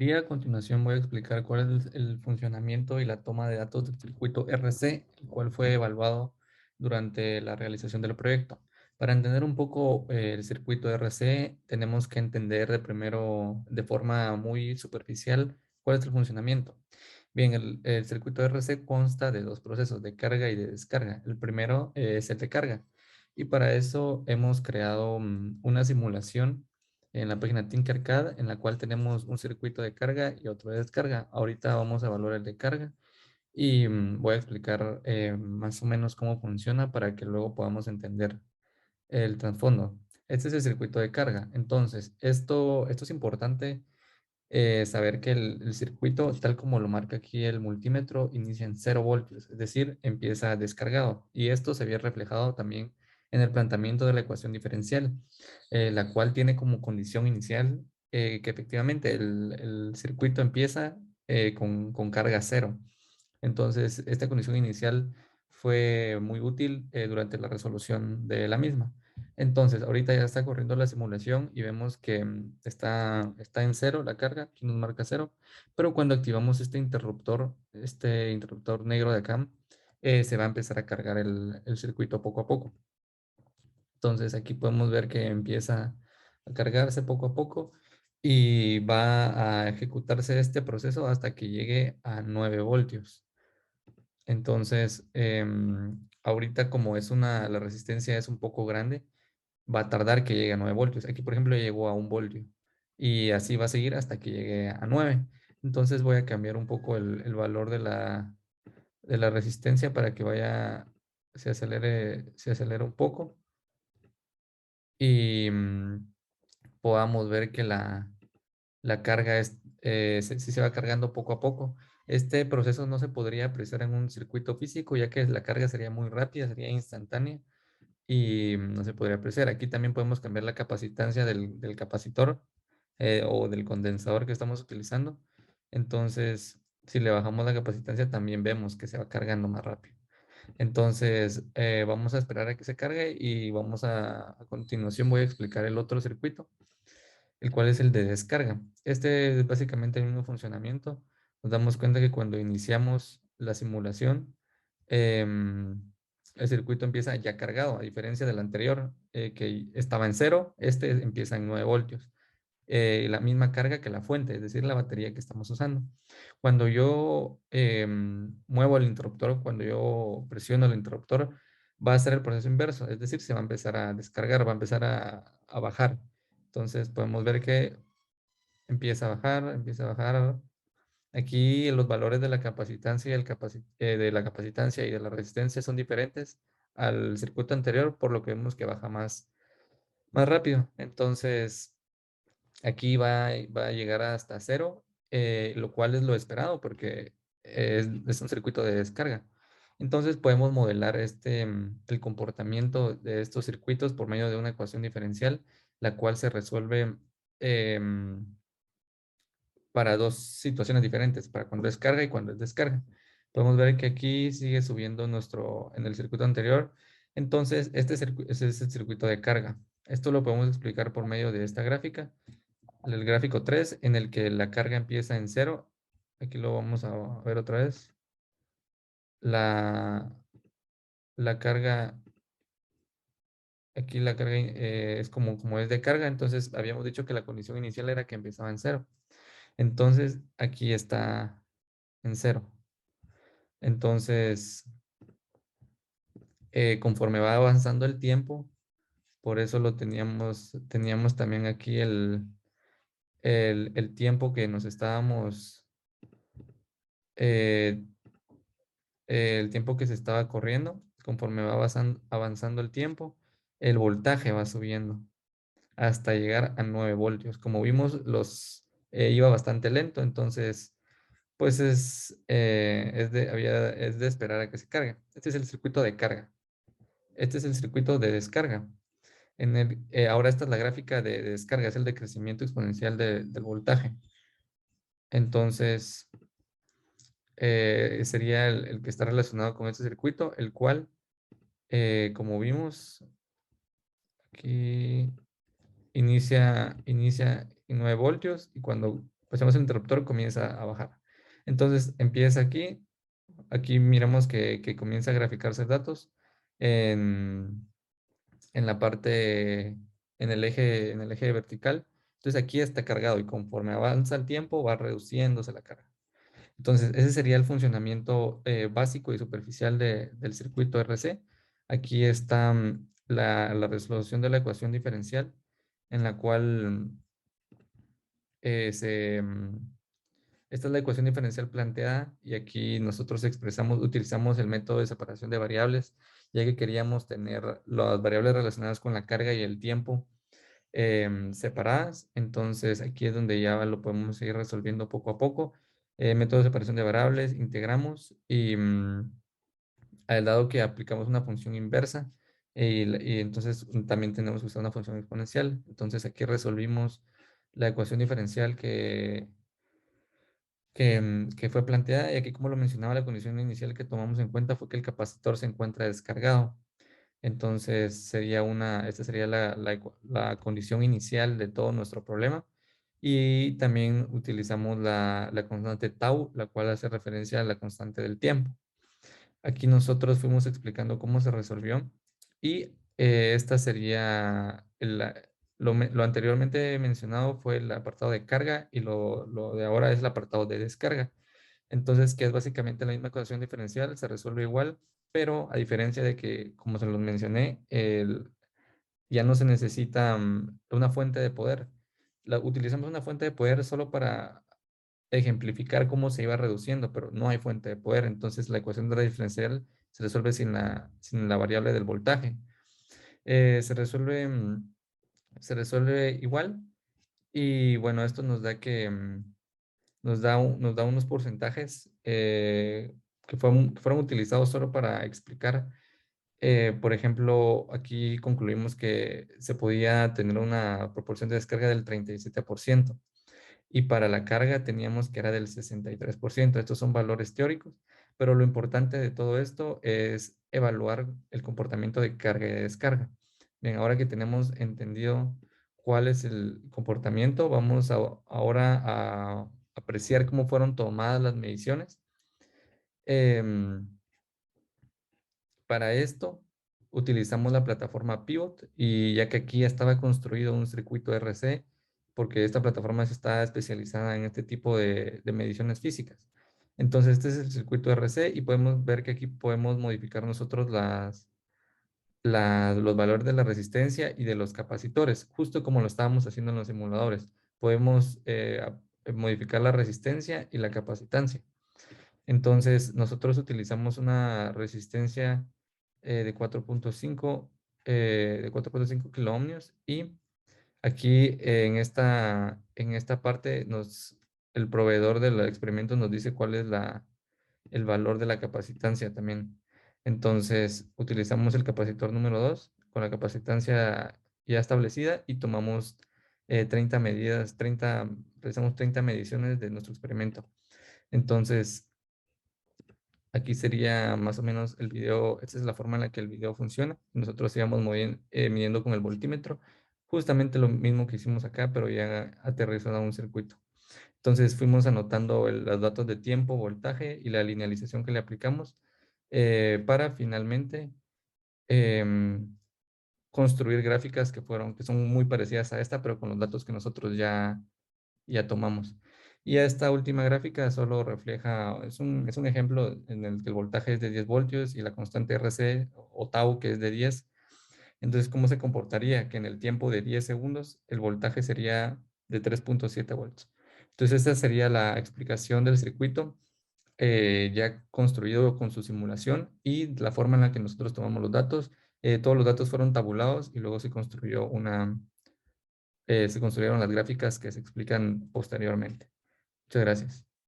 Y a continuación voy a explicar cuál es el funcionamiento y la toma de datos del circuito RC, el cual fue evaluado durante la realización del proyecto. Para entender un poco el circuito RC, tenemos que entender de primero, de forma muy superficial, cuál es el funcionamiento. Bien, el circuito RC consta de dos procesos, de carga y de descarga. El primero es el de carga. Y para eso hemos creado una simulación en la página Tinkercad, en la cual tenemos un circuito de carga y otro de descarga. Ahorita vamos a evaluar el de carga y voy a explicar más o menos cómo funciona para que luego podamos entender el trasfondo. Este es el circuito de carga. Entonces, esto es importante saber que el circuito, tal como lo marca aquí el multímetro, inicia en 0 voltios, es decir, empieza descargado. Y esto se ve reflejado también en el planteamiento de la ecuación diferencial, la cual tiene como condición inicial que efectivamente el circuito empieza con carga cero. Entonces, esta condición inicial fue muy útil durante la resolución de la misma. Entonces, ahorita ya está corriendo la simulación y vemos que está en cero la carga, aquí nos marca cero, pero cuando activamos este interruptor negro de acá, se va a empezar a cargar el circuito poco a poco. Entonces, aquí podemos ver que empieza a cargarse poco a poco y va a ejecutarse este proceso hasta que llegue a 9 voltios. Entonces, ahorita como la resistencia es un poco grande, va a tardar que llegue a 9 voltios. Aquí, por ejemplo, llegó a 1 voltio y así va a seguir hasta que llegue a 9. Entonces voy a cambiar un poco el valor de la resistencia para que se acelere un poco y podamos ver que la carga sí se va cargando poco a poco. Este proceso no se podría apreciar en un circuito físico, ya que la carga sería muy rápida, sería instantánea y no se podría apreciar. Aquí también podemos cambiar la capacitancia del capacitor o del condensador que estamos utilizando. Entonces, si le bajamos la capacitancia, también vemos que se va cargando más rápido. Entonces, vamos a esperar a que se cargue y a continuación voy a explicar el otro circuito, el cual es el de descarga. Este es básicamente el mismo funcionamiento. Nos damos cuenta que cuando iniciamos la simulación, em, el circuito empieza ya cargado, a diferencia del anterior, que estaba en cero, este empieza en 9 voltios. La misma carga que la fuente, es decir, la batería que estamos usando. Cuando yo muevo el interruptor, cuando yo presiono el interruptor, va a ser el proceso inverso, es decir, se va a empezar a descargar, va a empezar a bajar. Entonces podemos ver que empieza a bajar, empieza a bajar. Aquí los valores de la capacitancia y de la resistencia son diferentes al circuito anterior, por lo que vemos que baja más rápido. Entonces, aquí va a llegar hasta cero, lo cual es lo esperado porque es un circuito de descarga. Entonces podemos modelar el comportamiento de estos circuitos por medio de una ecuación diferencial, la cual se resuelve em, para dos situaciones diferentes, para cuando es carga y cuando es descarga. Podemos ver que aquí sigue subiendo en el circuito anterior. Entonces, ese es el circuito de carga. Esto lo podemos explicar por medio de esta gráfica, el gráfico 3 en el que la carga empieza en cero. Aquí lo vamos a ver otra vez. La, la carga, aquí la carga es como es de carga, entonces habíamos dicho que la condición inicial era que empezaba en cero. Entonces, aquí está en cero. Entonces, conforme va avanzando el tiempo, por eso teníamos también aquí el tiempo que nos estábamos, eh, el tiempo que se estaba corriendo, conforme va avanzando el tiempo, el voltaje va subiendo hasta llegar a 9 voltios. Como vimos, iba bastante lento, entonces, pues es de esperar a que se cargue. Este es el circuito de carga. Este es el circuito de descarga. Ahora esta es la gráfica de descarga, es el decrecimiento exponencial del voltaje. Entonces, sería el que está relacionado con este circuito, el cual, como vimos, aquí inicia en 9 voltios y cuando presionamos el interruptor, comienza a bajar. Entonces empieza aquí. Aquí miramos que comienza a graficarse datos en, en la parte, en el eje vertical. Entonces aquí está cargado y conforme avanza el tiempo va reduciéndose la carga. Entonces ese sería el funcionamiento básico y superficial del circuito RC. Aquí está la resolución de la ecuación diferencial en la cual esta es la ecuación diferencial planteada y aquí nosotros utilizamos el método de separación de variables, ya que queríamos tener las variables relacionadas con la carga y el tiempo separadas. Entonces aquí es donde ya lo podemos ir resolviendo poco a poco. Método de separación de variables, integramos y al dado que aplicamos una función inversa y entonces también tenemos que usar una función exponencial. Entonces aquí resolvimos la ecuación diferencial que fue planteada y aquí como lo mencionaba la condición inicial que tomamos en cuenta fue que el capacitor se encuentra descargado. Entonces esta sería la condición inicial de todo nuestro problema. Y también utilizamos la constante tau, la cual hace referencia a la constante del tiempo. Aquí nosotros fuimos explicando cómo se resolvió y esta sería lo anteriormente mencionado fue el apartado de carga y lo de ahora es el apartado de descarga. Entonces, que es básicamente la misma ecuación diferencial, se resuelve igual, pero a diferencia de que, como se los mencioné, ya no se necesita una fuente de poder. Utilizamos una fuente de poder solo para ejemplificar cómo se iba reduciendo, pero no hay fuente de poder. Entonces la ecuación de la diferencial se resuelve sin la variable del voltaje. Se resuelve igual y bueno, esto nos da nos da unos porcentajes que fueron utilizados solo para explicar. Por ejemplo, aquí concluimos que se podía tener una proporción de descarga del 37% y para la carga teníamos que era del 63%. Estos son valores teóricos, pero lo importante de todo esto es evaluar el comportamiento de carga y de descarga. Bien, ahora que tenemos entendido cuál es el comportamiento, vamos ahora a apreciar cómo fueron tomadas las mediciones. Em, para esto utilizamos la plataforma Pivot y ya que aquí ya estaba construido un circuito RC, porque esta plataforma está especializada en este tipo de mediciones físicas. Entonces este es el circuito RC y podemos ver que aquí podemos modificar nosotros los valores de la resistencia y de los capacitores, justo como lo estábamos haciendo en los simuladores. Podemos modificar la resistencia y la capacitancia. Entonces, nosotros utilizamos una resistencia de 4.5 de 4.5 kiloohmios y aquí en esta parte el proveedor del experimento nos dice cuál es el valor de la capacitancia también. Entonces, utilizamos el capacitor número 2 con la capacitancia ya establecida y tomamos 30 medidas, realizamos 30 mediciones de nuestro experimento. Entonces, aquí sería más o menos el video, esta es la forma en la que el video funciona. Nosotros íbamos midiendo con el voltímetro, justamente lo mismo que hicimos acá, pero ya aterrizado a un circuito. Entonces fuimos anotando los datos de tiempo, voltaje y la linealización que le aplicamos para finalmente em, construir gráficas que son muy parecidas a esta, pero con los datos que nosotros ya tomamos. Y esta última gráfica solo refleja, es un ejemplo en el que el voltaje es de 10 voltios y la constante RC o tau que es de 10. Entonces, ¿cómo se comportaría? Que en el tiempo de 10 segundos el voltaje sería de 3.7 volts. Entonces, esta sería la explicación del circuito ya construido con su simulación y la forma en la que nosotros tomamos los datos. Todos los datos fueron tabulados y luego se construyeron las gráficas que se explican posteriormente. Muchas gracias.